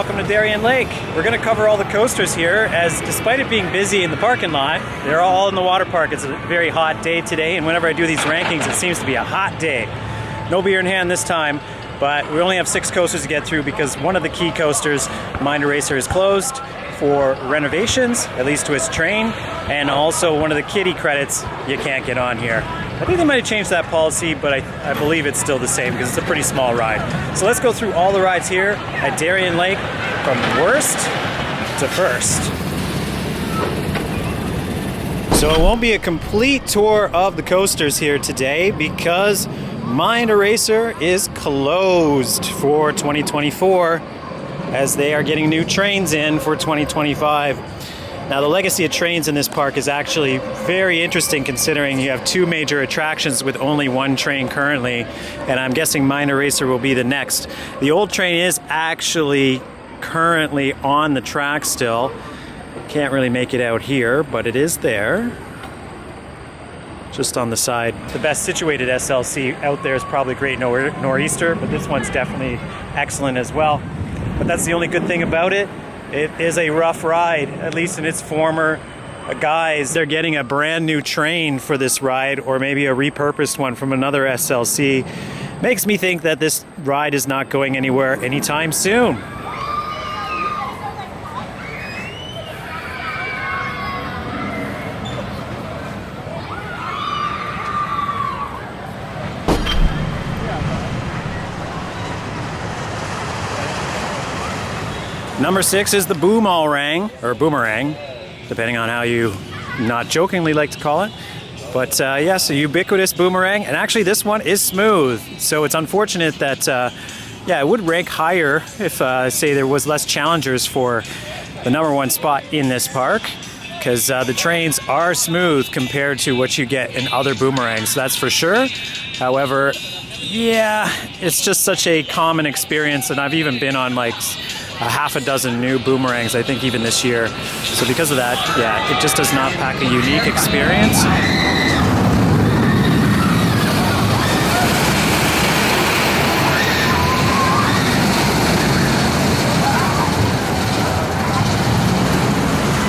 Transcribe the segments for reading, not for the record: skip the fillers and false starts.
welcome to Darien Lake. We're going to cover all the coasters here, as despite it being busy in the parking lot, they're all in the water park. It's a very hot day today, and whenever I do these rankings, it seems to be a hot day. No beer in hand this time, but we only have 6 coasters to get through because one of the key coasters, Mind Eraser, is closed for renovations, at least to its train, and also one of the kiddie credits you can't get on here. I think they might have changed that policy, but I believe it's still the same because it's a pretty small ride. So let's go through all the rides here at Darien Lake from worst to first. So it won't be a complete tour of the coasters here today because Mind Eraser is closed for 2024 as they are getting new trains in for 2025. Now, the legacy of trains in this park is actually very interesting considering you have 2 major attractions with only 1 train currently, and I'm guessing Mind Eraser will be the next. The old train is actually currently on the track still. Can't really make it out here, but it is there. Just on the side. The best situated SLC out there is probably Great Nor'easter, but this one's definitely excellent as well. But that's the only good thing about it. It is a rough ride, at least in its former guise. They're getting a brand new train for this ride, or maybe a repurposed one from another SLC. Makes me think that this ride is not going anywhere anytime soon. Number 6 is the Boomerang, or Boomerang, depending on how you not jokingly like to call it. But yes, a ubiquitous Boomerang, and actually this one is smooth. So it's unfortunate that, it would rank higher if, say, there was less challengers for the number 1 spot in this park, because the trains are smooth compared to what you get in other Boomerangs, that's for sure. However, yeah, it's just such a common experience, and I've even been on like a half a dozen new Boomerangs, I think, even this year. So because of that, yeah, it just does not pack a unique experience.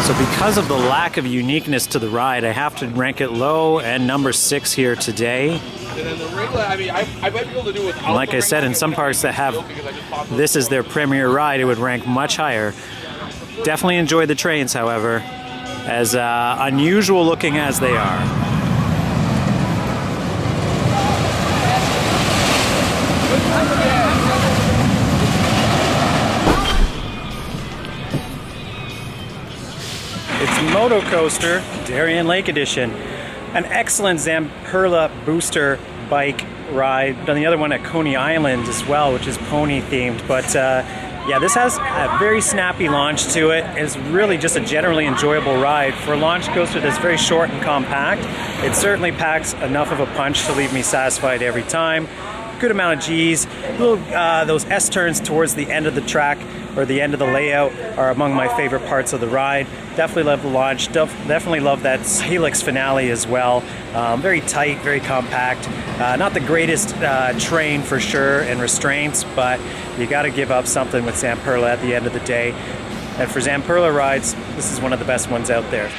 So because of the lack of uniqueness to the ride, I have to rank it low and number 6 here today. And then the regular, I might be able to do without. And like I said, in some parks that have this as their premier ride, it would rank much higher. Definitely enjoy the trains, however, as unusual looking as they are. It's Moto Coaster, Darien Lake Edition. An excellent Zamperla booster bike ride. Done the other one at Coney Island as well, which is pony themed. But yeah, this has a very snappy launch to it. It's really just a generally enjoyable ride. For a launch coaster that's very short and compact, it certainly packs enough of a punch to leave me satisfied every time. Good amount of G's. Those S-turns towards the end of the track or the end of the layout are among my favorite parts of the ride. Definitely love the launch. Definitely love that helix finale as well. Very tight, very compact. Not the greatest train for sure and restraints, but you got to give up something with Zamperla at the end of the day. And for Zamperla rides, this is one of the best ones out there.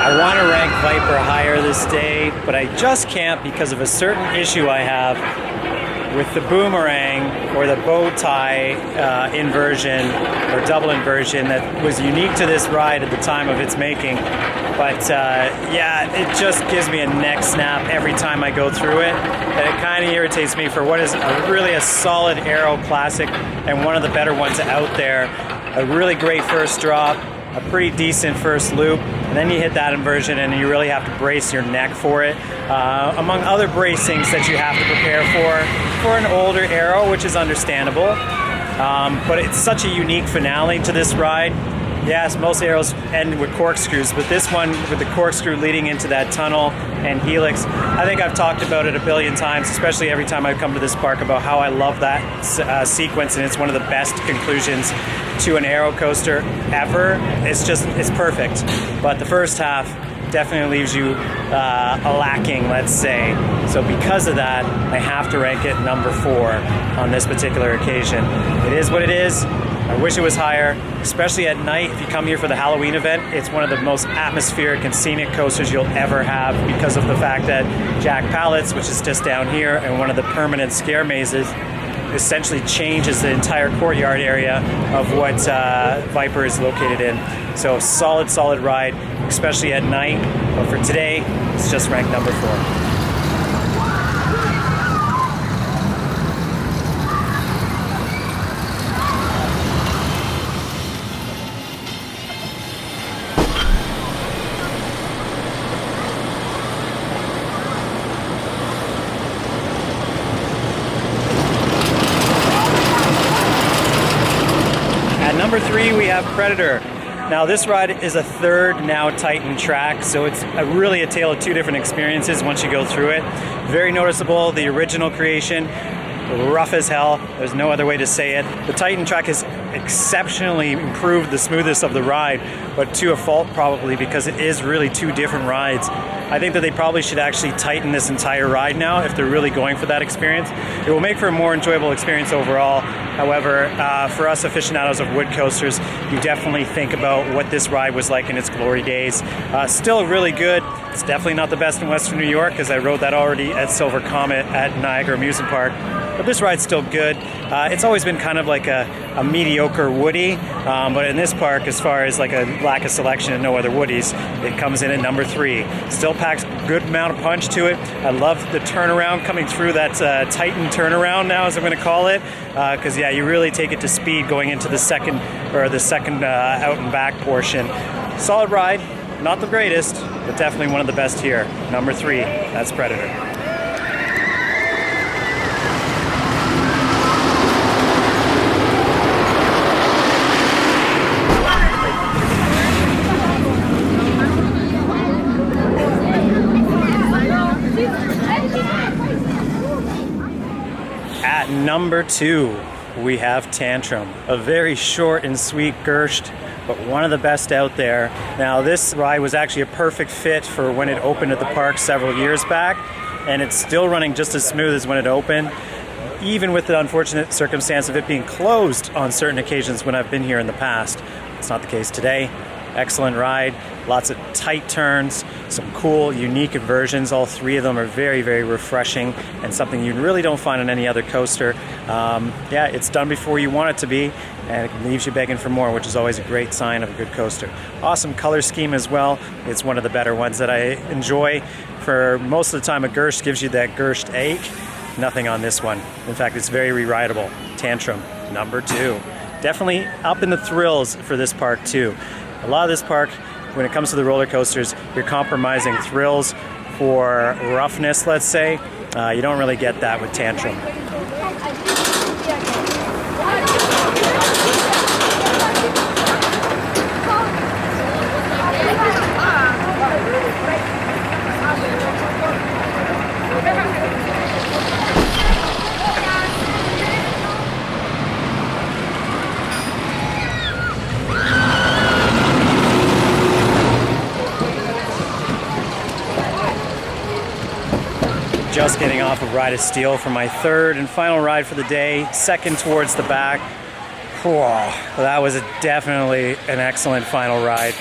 I want to rank Viper higher this day, but I just can't because of a certain issue I have with the Boomerang or the bow tie inversion or double inversion that was unique to this ride at the time of its making. But yeah, it just gives me a neck snap every time I go through it, and it kind of irritates me for what is really a solid Aero classic and one of the better ones out there. A really great first drop, a pretty decent first loop, and then you hit that inversion and you really have to brace your neck for it. Among other bracings that you have to prepare for an older aero, which is understandable. But it's such a unique finale to this ride. Yes, most arrows end with corkscrews, but this one with the corkscrew leading into that tunnel and helix, I think I've talked about it a billion times, especially every time I come to this park, about how I love that sequence, and it's one of the best conclusions to an aero coaster ever. It's perfect. But the first half definitely leaves you a lacking, let's say. So because of that, I have to rank it number 4 on this particular occasion. It is what it is. I wish it was higher, especially at night. If you come here for the Halloween event, it's one of the most atmospheric and scenic coasters you'll ever have, because of the fact that Jack Pallet's, which is just down here, and one of the permanent scare mazes, essentially changes the entire courtyard area of what Viper is located in. So solid ride, especially at night. But for today, it's just ranked number 4. Number 3, we have Predator. Now this ride is a third now Titan track, so it's really a tale of two different experiences once you go through it. Very noticeable, the original creation, rough as hell, there's no other way to say it. The Titan track has exceptionally improved the smoothness of the ride, but to a fault probably, because it is really two different rides. I think that they probably should actually tighten this entire ride now if they're really going for that experience. It will make for a more enjoyable experience overall. However, for us aficionados of wood coasters, you definitely think about what this ride was like in its glory days. Still really good. It's definitely not the best in Western New York, because I rode that already at Silver Comet at Niagara Amusement Park. But this ride's still good. It's always been kind of like a mediocre Woody, but in this park, as far as like a lack of selection and no other Woodies, it comes in at number 3. Still packs a good amount of punch to it. I love the turnaround coming through, that Titan turnaround now, as I'm going to call it, because yeah, you really take it to speed going into the second out and back portion. Solid ride, not the greatest, but definitely one of the best here. Number 3, that's Predator. At number 2, we have Tantrum, a very short and sweet Gerst, but one of the best out there. Now, this ride was actually a perfect fit for when it opened at the park several years back, and it's still running just as smooth as when it opened, even with the unfortunate circumstance of it being closed on certain occasions when I've been here in the past. It's not the case today. Excellent ride, lots of tight turns, some cool, unique inversions. All 3 of them are very, very refreshing and something you really don't find on any other coaster. Yeah, it's done before you want it to be, and it leaves you begging for more, which is always a great sign of a good coaster. Awesome color scheme as well. It's one of the better ones that I enjoy. For most of the time, a Gerst gives you that Gerst ache. Nothing on this one. In fact, it's very re-rideable. Tantrum, number 2. Definitely up in the thrills for this park too. A lot of this park, when it comes to the roller coasters, you're compromising thrills for roughness, let's say. You don't really get that with Tantrum. Just getting off of Ride of Steel for my third and final ride for the day, second towards the back. Whoa, that was definitely an excellent final ride.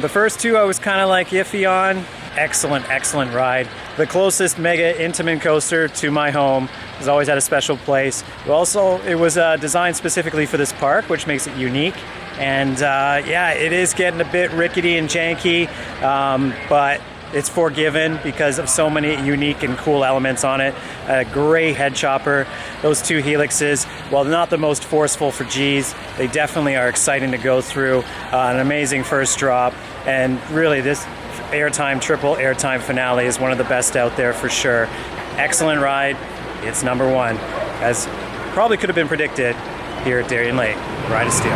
The first 2 I was kind of like iffy on. Excellent ride. The closest mega Intamin coaster to my home has always had a special place. Also, it was designed specifically for this park, which makes it unique. And yeah, it is getting a bit rickety and janky, but it's forgiven because of so many unique and cool elements on it. A gray head chopper, those two helixes, while not the most forceful for G's, they definitely are exciting to go through. An amazing first drop, and really this airtime triple airtime finale is one of the best out there for sure. Excellent ride. It's number one, as probably could have been predicted here at Darien Lake. Ride of Steel.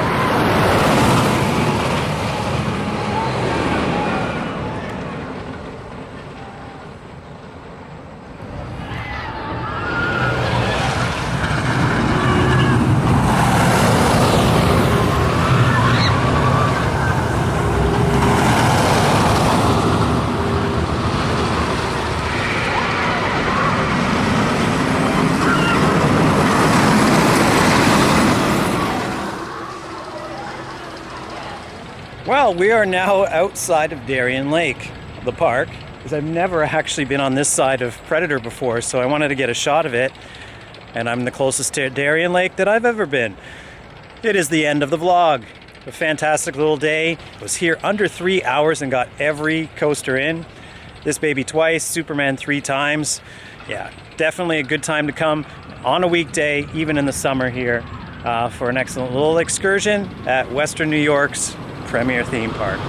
Well, we are now outside of Darien Lake, the park, because I've never actually been on this side of Predator before, so I wanted to get a shot of it, and I'm the closest to Darien Lake that I've ever been. It is the end of the vlog. A fantastic little day. Was here under 3 hours and got every coaster in. This baby twice, Superman 3 times. Yeah, definitely a good time to come on a weekday, even in the summer here, for an excellent little excursion at Western New York's premier theme park.